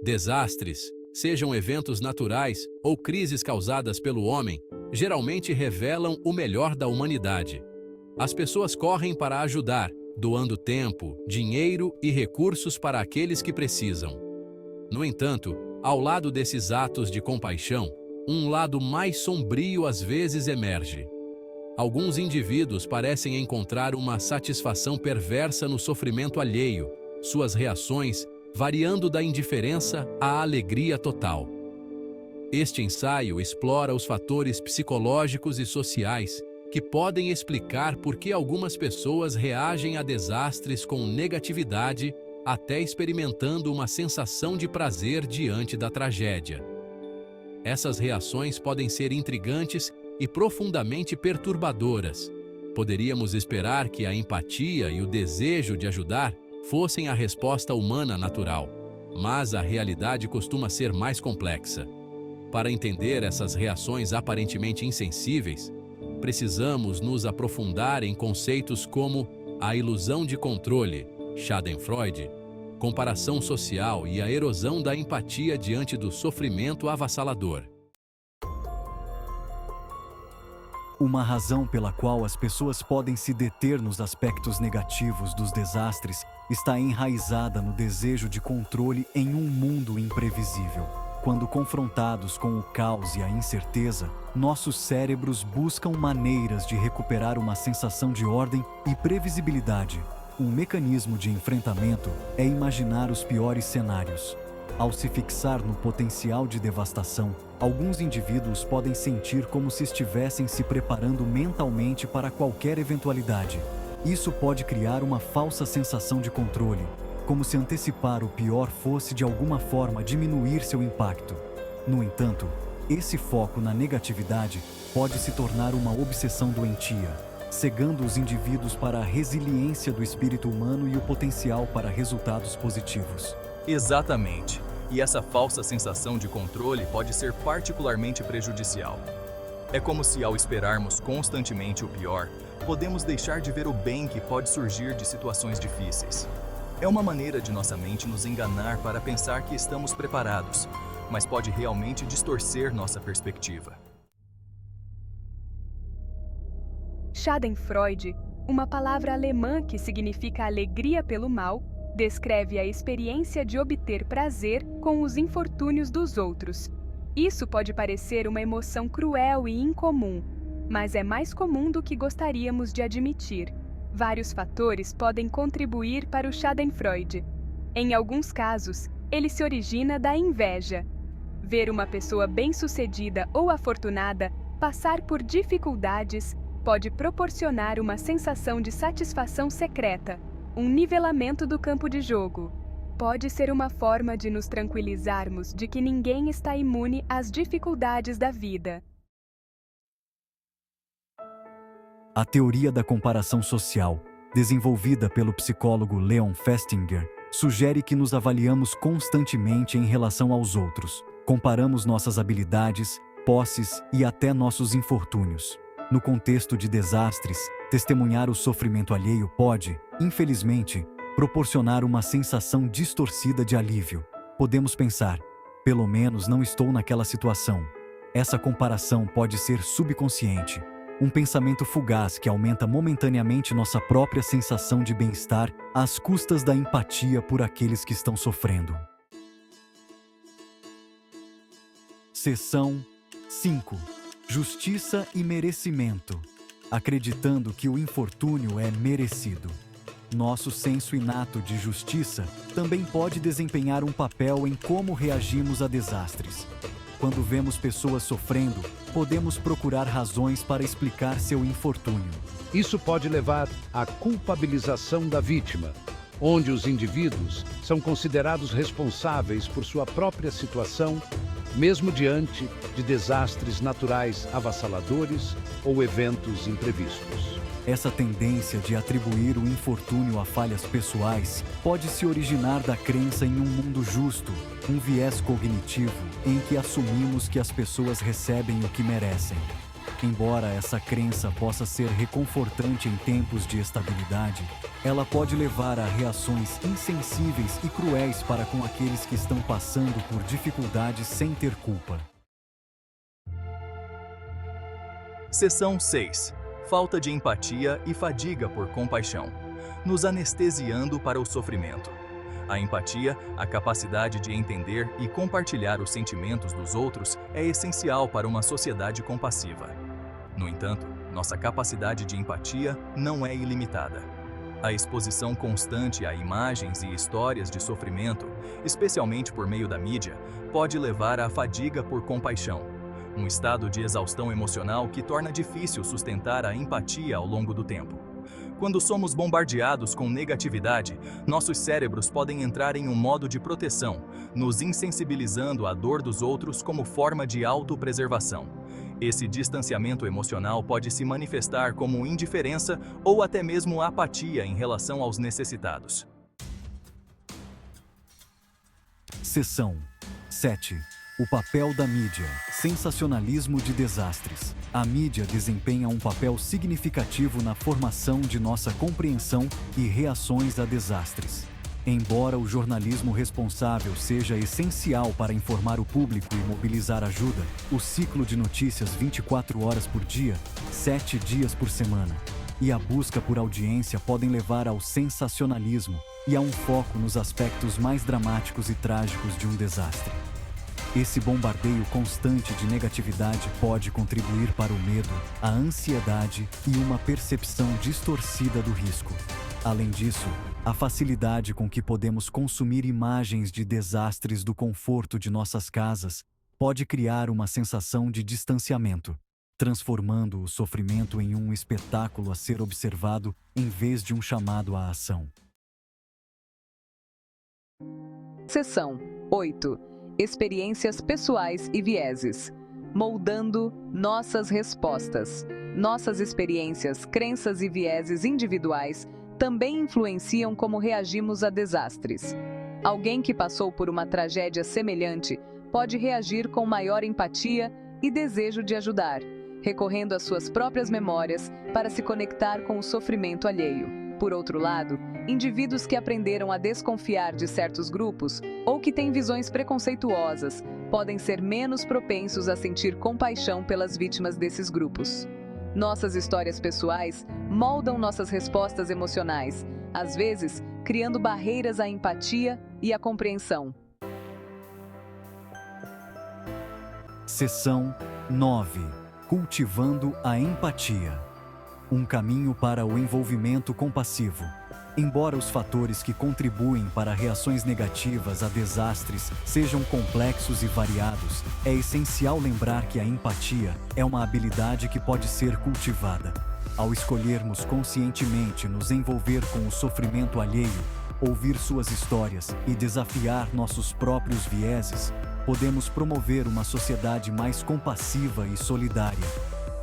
Desastres, sejam eventos naturais ou crises causadas pelo homem, geralmente revelam o melhor da humanidade. As pessoas correm para ajudar, doando tempo, dinheiro e recursos para aqueles que precisam. No entanto, ao lado desses atos de compaixão, um lado mais sombrio às vezes emerge. Alguns indivíduos parecem encontrar uma satisfação perversa no sofrimento alheio, suas reações variando da indiferença à alegria total. Este ensaio explora os fatores psicológicos e sociais que podem explicar por que algumas pessoas reagem a desastres com negatividade, até experimentando uma sensação de prazer diante da tragédia. Essas reações podem ser intrigantes e profundamente perturbadoras. Poderíamos esperar que a empatia e o desejo de ajudar fossem a resposta humana natural, mas a realidade costuma ser mais complexa. Para entender essas reações aparentemente insensíveis, precisamos nos aprofundar em conceitos como a ilusão de controle, Schadenfreude, comparação social e a erosão da empatia diante do sofrimento avassalador. Uma razão pela qual as pessoas podem se deter nos aspectos negativos dos desastres está enraizada no desejo de controle em um mundo imprevisível. Quando confrontados com o caos e a incerteza, nossos cérebros buscam maneiras de recuperar uma sensação de ordem e previsibilidade. Um mecanismo de enfrentamento é imaginar os piores cenários. Ao se fixar no potencial de devastação, alguns indivíduos podem sentir como se estivessem se preparando mentalmente para qualquer eventualidade. Isso pode criar uma falsa sensação de controle, como se antecipar o pior fosse de alguma forma diminuir seu impacto. No entanto, esse foco na negatividade pode se tornar uma obsessão doentia, cegando os indivíduos para a resiliência do espírito humano e o potencial para resultados positivos. Exatamente. E essa falsa sensação de controle pode ser particularmente prejudicial. É como se, ao esperarmos constantemente o pior, podemos deixar de ver o bem que pode surgir de situações difíceis. É uma maneira de nossa mente nos enganar para pensar que estamos preparados, mas pode realmente distorcer nossa perspectiva. Schadenfreude, uma palavra alemã que significa alegria pelo mal, descreve a experiência de obter prazer com os infortúnios dos outros. Isso pode parecer uma emoção cruel e incomum, mas é mais comum do que gostaríamos de admitir. Vários fatores podem contribuir para o Schadenfreude. Em alguns casos, ele se origina da inveja. Ver uma pessoa bem-sucedida ou afortunada passar por dificuldades pode proporcionar uma sensação de satisfação secreta, um nivelamento do campo de jogo. Pode ser uma forma de nos tranquilizarmos de que ninguém está imune às dificuldades da vida. A teoria da comparação social, desenvolvida pelo psicólogo Leon Festinger, sugere que nos avaliamos constantemente em relação aos outros. Comparamos nossas habilidades, posses e até nossos infortúnios. No contexto de desastres, testemunhar o sofrimento alheio pode, infelizmente, proporcionar uma sensação distorcida de alívio. Podemos pensar, pelo menos não estou naquela situação. Essa comparação pode ser subconsciente, um pensamento fugaz que aumenta momentaneamente nossa própria sensação de bem-estar às custas da empatia por aqueles que estão sofrendo. Seção 5. Justiça e merecimento. Acreditando que o infortúnio é merecido. Nosso senso inato de justiça também pode desempenhar um papel em como reagimos a desastres. Quando vemos pessoas sofrendo, podemos procurar razões para explicar seu infortúnio. Isso pode levar à culpabilização da vítima, onde os indivíduos são considerados responsáveis por sua própria situação, mesmo diante de desastres naturais avassaladores ou eventos imprevistos. Essa tendência de atribuir o infortúnio a falhas pessoais pode se originar da crença em um mundo justo, um viés cognitivo em que assumimos que as pessoas recebem o que merecem. Embora essa crença possa ser reconfortante em tempos de estabilidade, ela pode levar a reações insensíveis e cruéis para com aqueles que estão passando por dificuldades sem ter culpa. Seção 6. Falta de empatia e fadiga por compaixão, nos anestesiando para o sofrimento. A empatia, a capacidade de entender e compartilhar os sentimentos dos outros, é essencial para uma sociedade compassiva. No entanto, nossa capacidade de empatia não é ilimitada. A exposição constante a imagens e histórias de sofrimento, especialmente por meio da mídia, pode levar à fadiga por compaixão, um estado de exaustão emocional que torna difícil sustentar a empatia ao longo do tempo. Quando somos bombardeados com negatividade, nossos cérebros podem entrar em um modo de proteção, nos insensibilizando à dor dos outros como forma de autopreservação. Esse distanciamento emocional pode se manifestar como indiferença ou até mesmo apatia em relação aos necessitados. Seção 7. O papel da mídia. Sensacionalismo de desastres. A mídia desempenha um papel significativo na formação de nossa compreensão e reações a desastres. Embora o jornalismo responsável seja essencial para informar o público e mobilizar ajuda, o ciclo de notícias 24 horas por dia, 7 dias por semana, e a busca por audiência podem levar ao sensacionalismo e a um foco nos aspectos mais dramáticos e trágicos de um desastre. Esse bombardeio constante de negatividade pode contribuir para o medo, a ansiedade e uma percepção distorcida do risco. Além disso, a facilidade com que podemos consumir imagens de desastres do conforto de nossas casas pode criar uma sensação de distanciamento, transformando o sofrimento em um espetáculo a ser observado em vez de um chamado à ação. Seção 8. Experiências pessoais e vieses. Moldando nossas respostas. Nossas experiências, crenças e vieses individuais também influenciam como reagimos a desastres. Alguém que passou por uma tragédia semelhante pode reagir com maior empatia e desejo de ajudar, recorrendo às suas próprias memórias para se conectar com o sofrimento alheio. Por outro lado, indivíduos que aprenderam a desconfiar de certos grupos ou que têm visões preconceituosas podem ser menos propensos a sentir compaixão pelas vítimas desses grupos. Nossas histórias pessoais moldam nossas respostas emocionais, às vezes criando barreiras à empatia e à compreensão. Seção 9. Cultivando a empatia. Um caminho para o envolvimento compassivo. Embora os fatores que contribuem para reações negativas a desastres sejam complexos e variados, é essencial lembrar que a empatia é uma habilidade que pode ser cultivada. Ao escolhermos conscientemente nos envolver com o sofrimento alheio, ouvir suas histórias e desafiar nossos próprios vieses, podemos promover uma sociedade mais compassiva e solidária.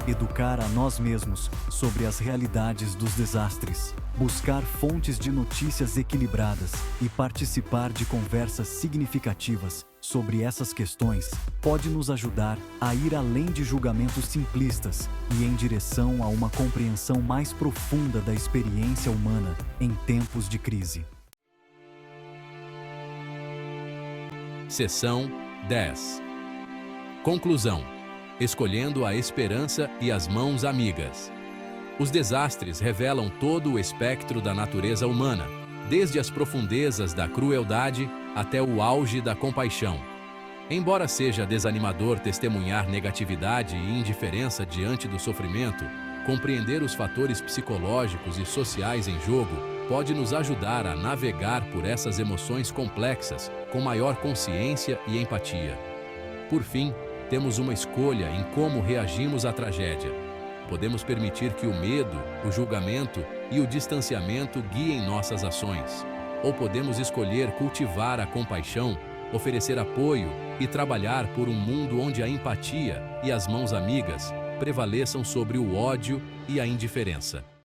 Educar a nós mesmos sobre as realidades dos desastres, buscar fontes de notícias equilibradas e participar de conversas significativas sobre essas questões pode nos ajudar a ir além de julgamentos simplistas e em direção a uma compreensão mais profunda da experiência humana em tempos de crise. Seção 10. Conclusão. Escolhendo a esperança e as mãos amigas. Os desastres revelam todo o espectro da natureza humana, desde as profundezas da crueldade até o auge da compaixão. Embora seja desanimador testemunhar negatividade e indiferença diante do sofrimento, compreender os fatores psicológicos e sociais em jogo pode nos ajudar a navegar por essas emoções complexas com maior consciência e empatia. Por fim, temos uma escolha em como reagimos à tragédia. Podemos permitir que o medo, o julgamento e o distanciamento guiem nossas ações. Ou podemos escolher cultivar a compaixão, oferecer apoio e trabalhar por um mundo onde a empatia e as mãos amigas prevaleçam sobre o ódio e a indiferença.